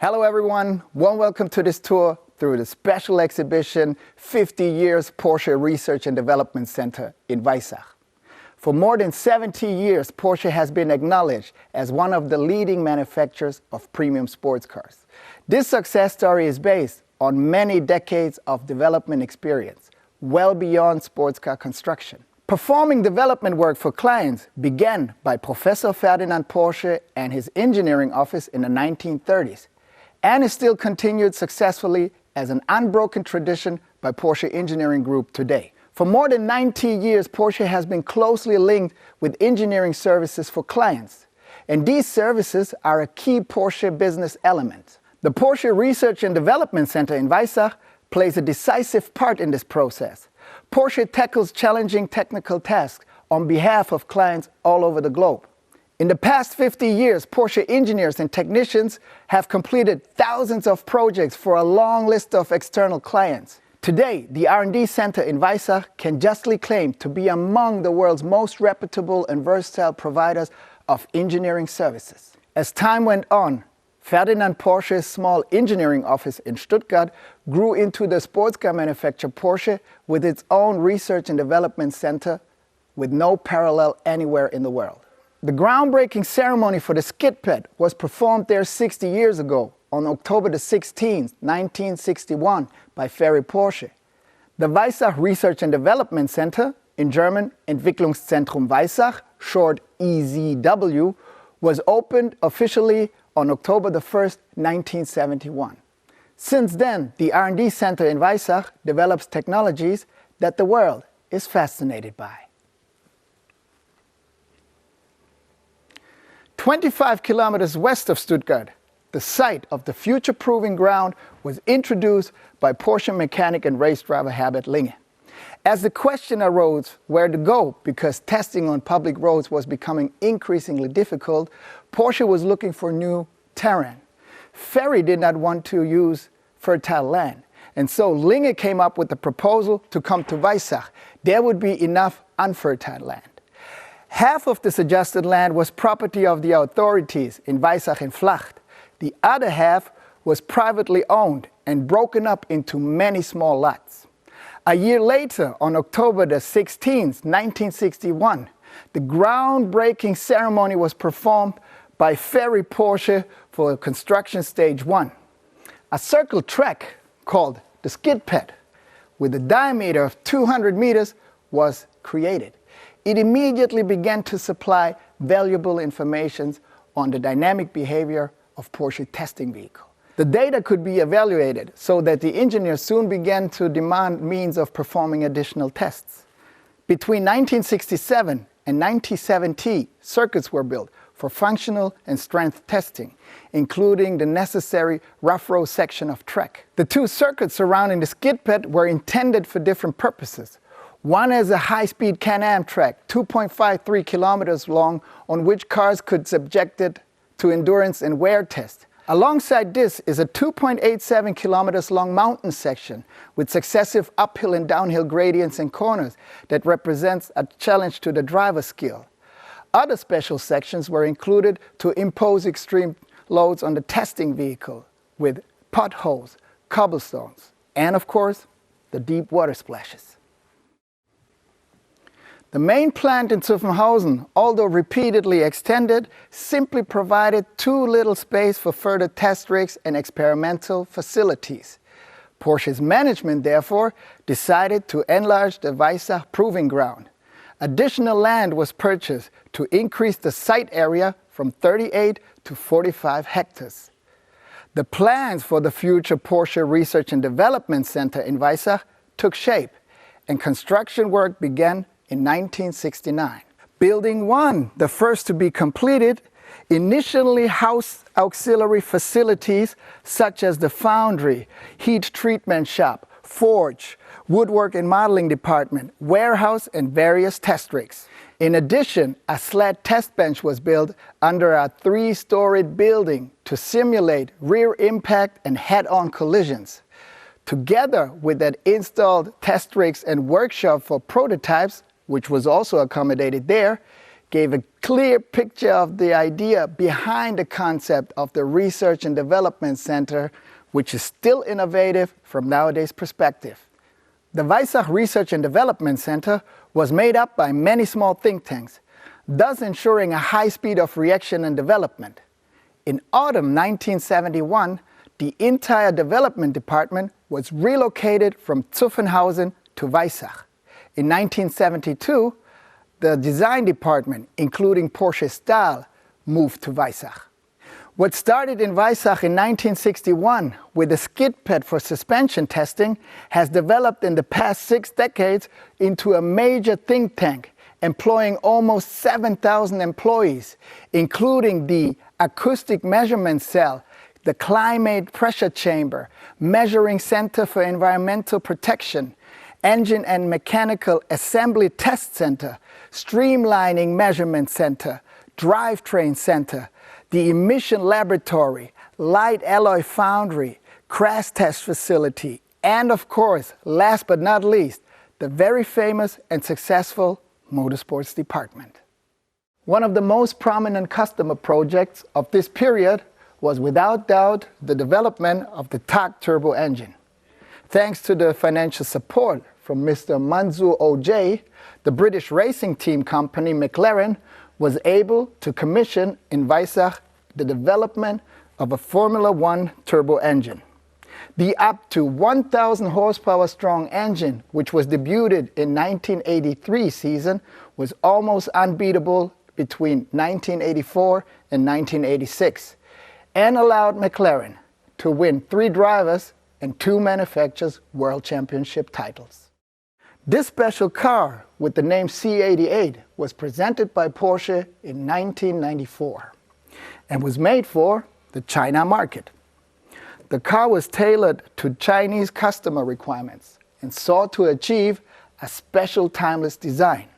Hello everyone, warm welcome to this tour through the special exhibition 50 Years Porsche Research and Development Center in Weissach. For more than 70 years, Porsche has been acknowledged as one of the leading manufacturers of premium sports cars. This success story is based on many decades of development experience, well beyond sports car construction. Performing development work for clients began by Professor Ferdinand Porsche and his engineering office in the 1930s, and is still continued successfully as an unbroken tradition by Porsche Engineering Group today. For more than 90 years, Porsche has been closely linked with engineering services for clients, and these services are a key Porsche business element. The Porsche Research and Development Center in Weissach plays a decisive part in this process. Porsche tackles challenging technical tasks on behalf of clients all over the globe. In the past 50 years, Porsche engineers and technicians have completed thousands of projects for a long list of external clients. Today, the R&D Center in Weissach can justly claim to be among the world's most reputable and versatile providers of engineering services. As time went on, Ferdinand Porsche's small engineering office in Stuttgart grew into the sports car manufacturer Porsche with its own research and development center with no parallel anywhere in the world. The groundbreaking ceremony for the skid pad was performed there 60 years ago, on October 16, 1961, by Ferry Porsche. The Weissach Research and Development Center, in German Entwicklungszentrum Weissach, short EZW, was opened officially on October 1, 1971. Since then, the R&D Center in Weissach develops technologies that the world is fascinated by. 25 kilometers west of Stuttgart, the site of the future proving ground was introduced by Porsche mechanic and race driver Herbert Linge. As the question arose where to go because testing on public roads was becoming increasingly difficult, Porsche was looking for new terrain. Ferry did not want to use fertile land, and so Linge came up with the proposal to come to Weissach. There would be enough unfertile land. Half of the suggested land was property of the authorities in Weissach and Flacht. The other half was privately owned and broken up into many small lots. A year later, on October 16, 1961, the groundbreaking ceremony was performed by Ferry Porsche for construction stage 1. A circle track called the skid pad, with a diameter of 200 meters, was created. It immediately began to supply valuable information on the dynamic behavior of Porsche testing vehicle. The data could be evaluated so that the engineers soon began to demand means of performing additional tests. Between 1967 and 1970, circuits were built for functional and strength testing, including the necessary rough road section of track. The two circuits surrounding the skid pad were intended for different purposes. One is a high-speed Can-Am track, 2.53 kilometers long, on which cars could subjected to endurance and wear tests. Alongside this is a 2.87 kilometers long mountain section with successive uphill and downhill gradients and corners that represents a challenge to the driver's skill. Other special sections were included to impose extreme loads on the testing vehicle with potholes, cobblestones, and of course, the deep water splashes. The main plant in Zuffenhausen, although repeatedly extended, simply provided too little space for further test rigs and experimental facilities. Porsche's management, therefore, decided to enlarge the Weissach proving ground. Additional land was purchased to increase the site area from 38 to 45 hectares. The plans for the future Porsche Research and Development Center in Weissach took shape, and construction work began in 1969. Building 1, the first to be completed, initially housed auxiliary facilities such as the foundry, heat treatment shop, forge, woodwork and modeling department, warehouse and various test rigs. In addition, a sled test bench was built under a 3-storied building to simulate rear impact and head-on collisions. Together with that installed test rigs and workshop for prototypes, which was also accommodated there, gave a clear picture of the idea behind the concept of the Research and Development Center, which is still innovative from nowadays perspective. The Weissach Research and Development Center was made up by many small think tanks, thus ensuring a high speed of reaction and development. In autumn 1971, the entire development department was relocated from Zuffenhausen to Weissach. In 1972, the design department, including Porsche Stahl, moved to Weissach. What started in Weissach in 1961 with a skid pad for suspension testing has developed in the past 6 decades into a major think tank employing almost 7,000 employees, including the acoustic measurement cell, the climate pressure chamber, measuring center for environmental protection, engine and mechanical assembly test center, streamlining measurement center, drivetrain center, the emission laboratory, light alloy foundry, crash test facility, and of course, last but not least, the very famous and successful motorsports department. One of the most prominent customer projects of this period was without doubt the development of the TAC turbo engine. Thanks to the financial support from Mr. Mansour Oj, the British racing team company McLaren was able to commission in Weissach the development of a Formula One turbo engine. The up to 1,000 horsepower strong engine, which was debuted in 1983 season, was almost unbeatable between 1984 and 1986, and allowed McLaren to win 3 drivers and 2 manufacturers' world championship titles. This special car with the name C88 was presented by Porsche in 1994 and was made for the China market. The car was tailored to Chinese customer requirements and sought to achieve a special timeless design.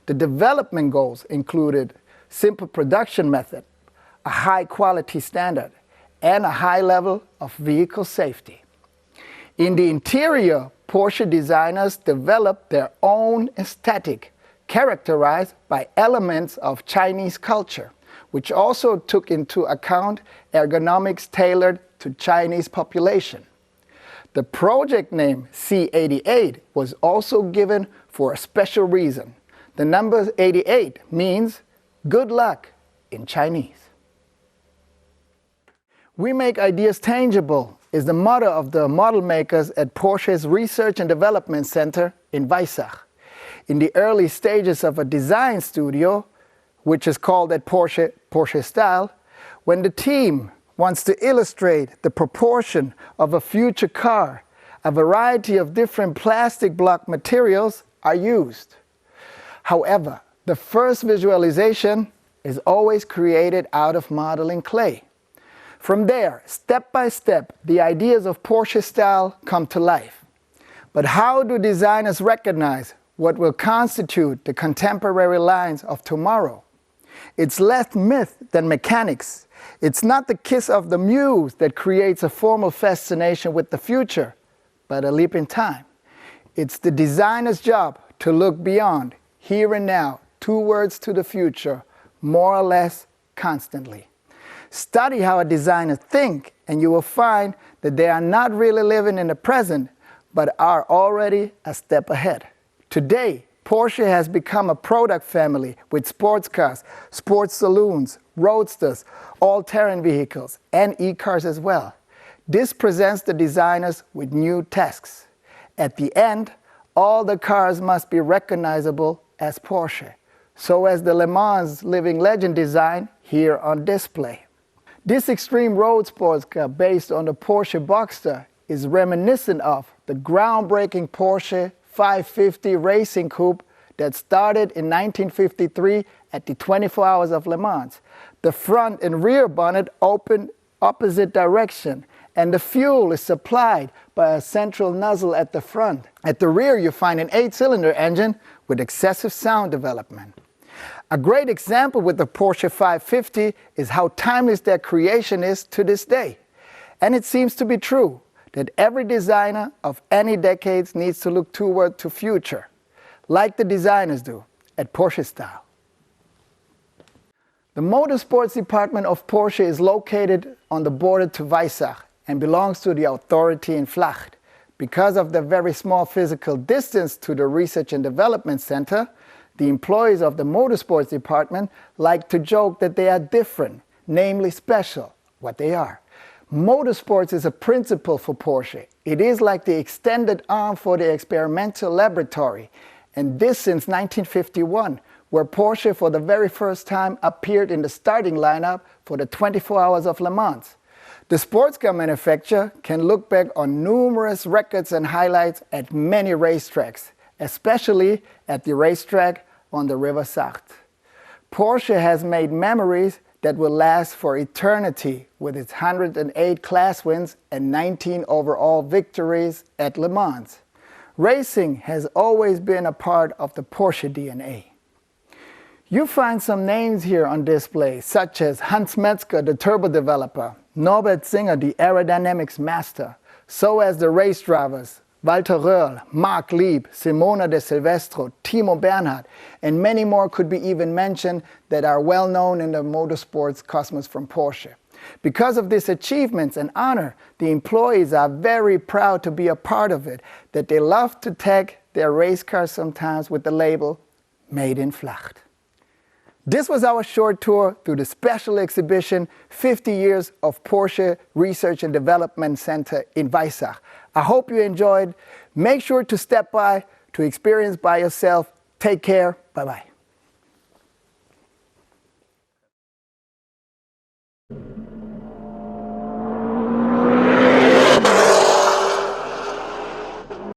The development goals included simple production method, a high quality standard, and a high level of vehicle safety. In the interior, Porsche designers developed their own aesthetic, characterized by elements of Chinese culture, which also took into account ergonomics tailored to Chinese population. The project name C88 was also given for a special reason. The number 88 means good luck in Chinese. We make ideas tangible is the motto of the model makers at Porsche's Research and Development Center in Weissach. In the early stages of a design studio, which is called at Porsche Stahl, when the team wants to illustrate the proportion of a future car, a variety of different plastic block materials are used. However, the first visualization is always created out of modeling clay. From there, step by step, the ideas of Porsche Stahl come to life. But how do designers recognize what will constitute the contemporary lines of tomorrow? It's less myth than mechanics. It's not the kiss of the muse that creates a formal fascination with the future, but a leap in time. It's the designer's job to look beyond, here and now, towards to the future, more or less constantly. Study how a designer thinks, and you will find that they are not really living in the present, but are already a step ahead. Today, Porsche has become a product family with sports cars, sports saloons, roadsters, all-terrain vehicles, and e-cars as well. This presents the designers with new tasks. At the end, all the cars must be recognizable as Porsche, so as the Le Mans Living Legend design here on display. This extreme road sports car based on the Porsche Boxster is reminiscent of the groundbreaking Porsche 550 racing coupe that started in 1953 at the 24 Hours of Le Mans. The front and rear bonnet open opposite direction, and the fuel is supplied by a central nozzle at the front. At the rear, you find an 8-cylinder engine with excessive sound development. A great example with the Porsche 550 is how timeless their creation is to this day. And it seems to be true that every designer of any decades needs to look toward the future, like the designers do at Porsche Stahl. The motorsports department of Porsche is located on the border to Weissach and belongs to the authority in Flacht. Because of the very small physical distance to the Research and Development Center, the employees of the motorsports department like to joke that they are different, namely special, what they are. Motorsports is a principle for Porsche. It is like the extended arm for the experimental laboratory, and this since 1951, where Porsche for the very first time appeared in the starting lineup for the 24 Hours of Le Mans. The sports car manufacturer can look back on numerous records and highlights at many racetracks, especially at the racetrack on the River Sarthe. Porsche has made memories that will last for eternity with its 108 class wins and 19 overall victories at Le Mans. Racing has always been a part of the Porsche DNA. You find some names here on display, such as Hans Metzger, the turbo developer, Norbert Singer, the aerodynamics master, so as the race drivers, Walter Röhrl, Marc Lieb, Simona de Silvestro, Timo Bernhard, and many more could be even mentioned that are well known in the motorsports cosmos from Porsche. Because of these achievements and honor, the employees are very proud to be a part of it, that they love to tag their race cars sometimes with the label Made in Flacht. This was our short tour through the special exhibition 50 Years of Porsche Research and Development Center in Weissach. I hope you enjoyed. Make sure to step by to experience by yourself. Take care. Bye-bye.